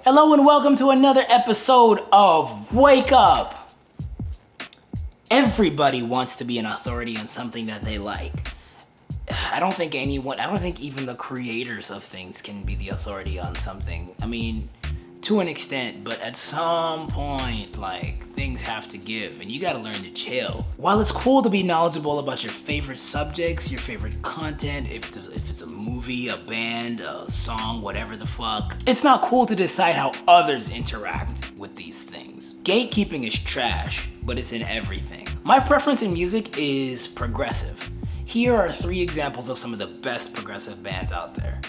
Hello and welcome to another episode of Wake Up. Everybody wants to be an authority on something that they like. I don't think even the creators of things can be the authority on something. I mean, to an extent, but at some point, things have to give, and you gotta learn to chill. While it's cool to be knowledgeable about your favorite subjects, your favorite content, if it's a movie, a band, a song, whatever the fuck, it's not cool to decide how others interact with these things. Gatekeeping is trash, but it's in everything. My preference in music is progressive. Here are 3 examples of some of the best progressive bands out there.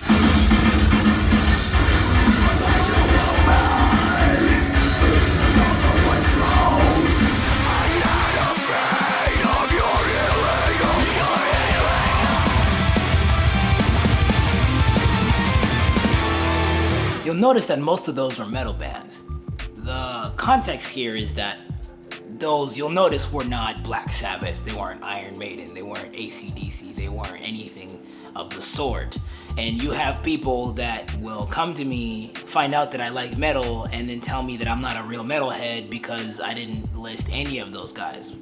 You'll notice that most of those were metal bands. The context here is that those, you'll notice, were not Black Sabbath, they weren't Iron Maiden, they weren't AC/DC, they weren't anything of the sort. And you have people that will come to me, find out that I like metal, and then tell me that I'm not a real metalhead because I didn't list any of those guys.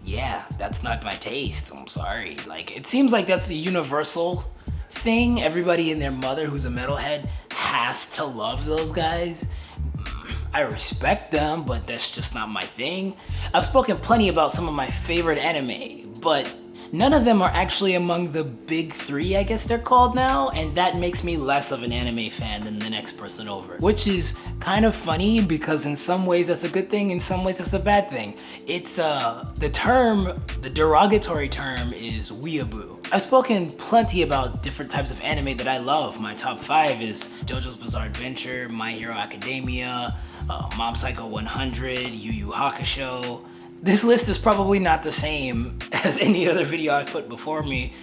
Yeah, that's not my taste, I'm sorry. It seems like that's a universal thing. Everybody and their mother who's a metalhead has to love those guys. I respect them, but that's just not my thing. I've spoken plenty about some of my favorite anime, but none of them are actually among the big 3, I guess they're called now, and that makes me less of an anime fan than the next person over. Which is kind of funny because in some ways that's a good thing, in some ways that's a bad thing. It's the derogatory term is weeaboo. I've spoken plenty about different types of anime that I love. My top 5 is JoJo's Bizarre Adventure, My Hero Academia, Mob Psycho 100, Yu Yu Hakusho. This list is probably not the same as any other video I've put before me,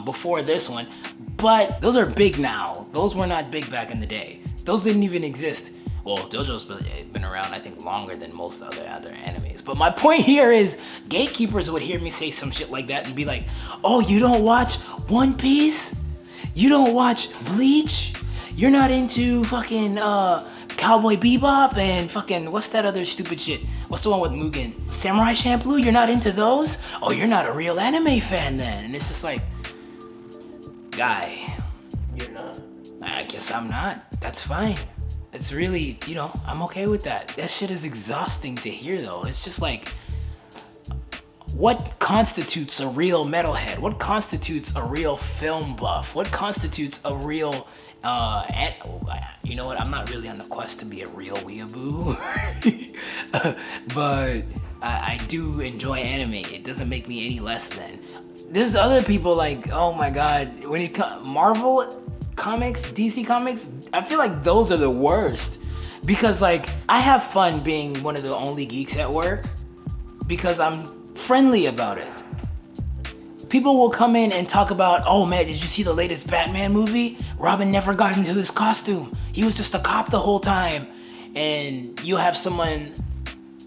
before this one, but those are big now. Those were not big back in the day. Those didn't even exist. Well, JoJo's been around, I think, longer than most other animes. But my point here is, gatekeepers would hear me say some shit like that and be like, oh, you don't watch One Piece? You don't watch Bleach? You're not into fucking, Cowboy Bebop and fucking, what's that other stupid shit? What's the one with Mugen? Samurai Champloo? You're not into those? Oh, you're not a real anime fan then. And it's just like, guy, You're not. I guess I'm not. That's fine. It's really, I'm okay with that. That shit is exhausting to hear though. It's just like, what constitutes a real metalhead? What constitutes a real film buff? What constitutes a real, you know what? I'm not really on the quest to be a real weeaboo, but I do enjoy anime. It doesn't make me any less than. There's other people like, oh my God, when it comes, Marvel comics, DC comics, I feel like those are the worst because I have fun being one of the only geeks at work because I'm friendly about it. People will come in and talk about, oh man, did you see the latest Batman movie? Robin never got into his costume. He was just a cop the whole time. And you'll have someone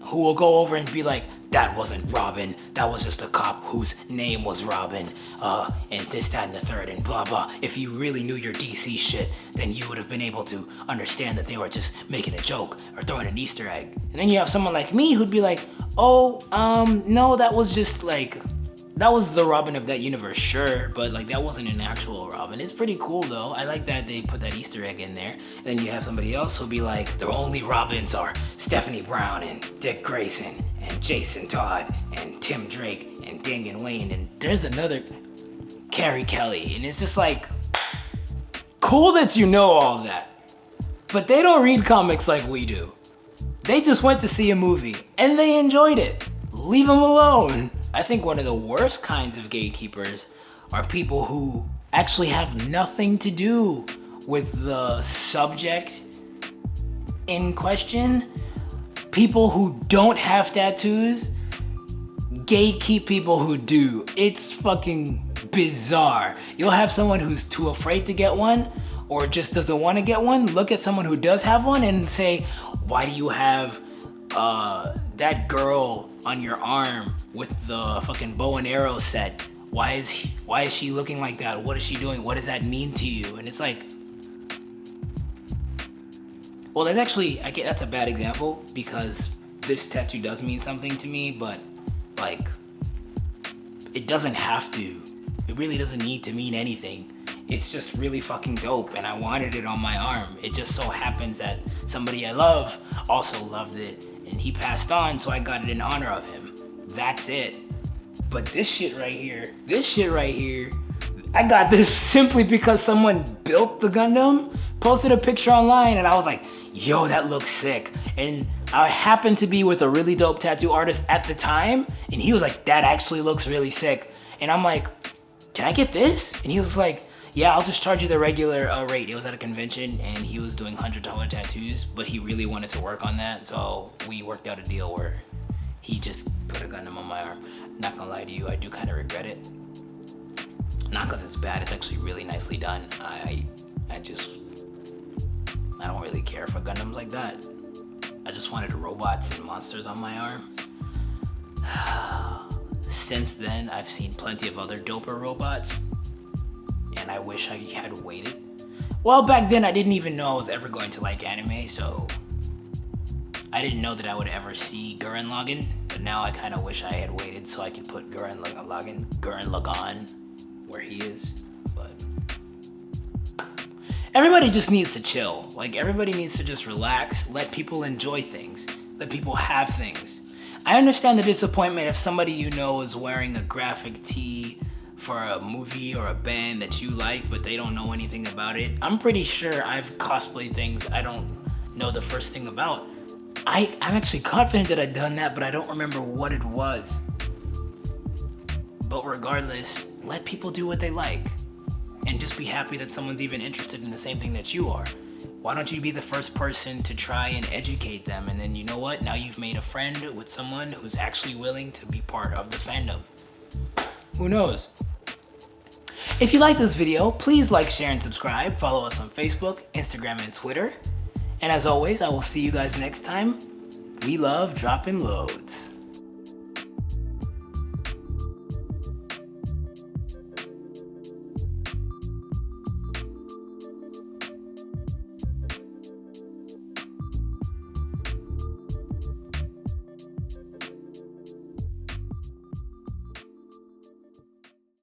who will go over and be like, that wasn't Robin. That was just a cop whose name was Robin. And this, that, and the third, and blah, blah. If you really knew your DC shit, then you would have been able to understand that they were just making a joke or throwing an Easter egg. And then you have someone like me who'd be like, oh, no, that was just that was the Robin of that universe, sure, but that wasn't an actual Robin. It's pretty cool though. I like that they put that Easter egg in there. And then you have somebody else who'll be like, the only Robins are Stephanie Brown and Dick Grayson and Jason Todd and Tim Drake and Damian Wayne, and there's another Carrie Kelly. And it's just cool that you know all that. But they don't read comics like we do. They just went to see a movie and they enjoyed it. Leave them alone. I think one of the worst kinds of gatekeepers are people who actually have nothing to do with the subject in question. People who don't have tattoos gatekeep people who do. It's fucking bizarre. You'll have someone who's too afraid to get one or just doesn't want to get one. Look at someone who does have one and say, why do you have that girl on your arm with the fucking bow and arrow set? Why is she looking like that? What is she doing? What does that mean to you? And it's like, Well, there's actually, that's a bad example because this tattoo does mean something to me, but like, it doesn't have to. It really doesn't need to mean anything. It's just really fucking dope, and I wanted it on my arm. It just so happens that somebody I love also loved it, and he passed on, so I got it in honor of him. That's it. But this shit right here, I got this simply because someone built the Gundam, posted a picture online, and I was like, yo, that looks sick. And I happened to be with a really dope tattoo artist at the time, and he was like, that actually looks really sick. And I'm like, can I get this? And he was like, yeah, I'll just charge you the regular rate. It was at a convention, and he was doing $100 tattoos, but he really wanted to work on that, so we worked out a deal where he just put a Gundam on my arm. Not gonna lie to you, I do kind of regret it. Not because it's bad, it's actually really nicely done. I don't really care for Gundams like that. I just wanted robots and monsters on my arm. Since then, I've seen plenty of other doper robots, and I wish I had waited. Well, back then I didn't even know I was ever going to like anime, so I didn't know that I would ever see Gurren Lagann, but now I kind of wish I had waited so I could put Gurren Lagann where he is. But everybody just needs to chill. Like, everybody needs to just relax, let people enjoy things, let people have things. I understand the disappointment if somebody you know is wearing a graphic tee for a movie or a band that you like, but they don't know anything about it. I'm pretty sure I've cosplayed things I don't know the first thing about. I'm actually confident that I'd done that, but I don't remember what it was. But regardless, let people do what they like. And just be happy that someone's even interested in the same thing that you are. Why don't you be the first person to try and educate them? And then you know what? Now you've made a friend with someone who's actually willing to be part of the fandom. Who knows? If you like this video, please like, share, and subscribe. Follow us on Facebook, Instagram, and Twitter. And as always, I will see you guys next time. We love dropping loads.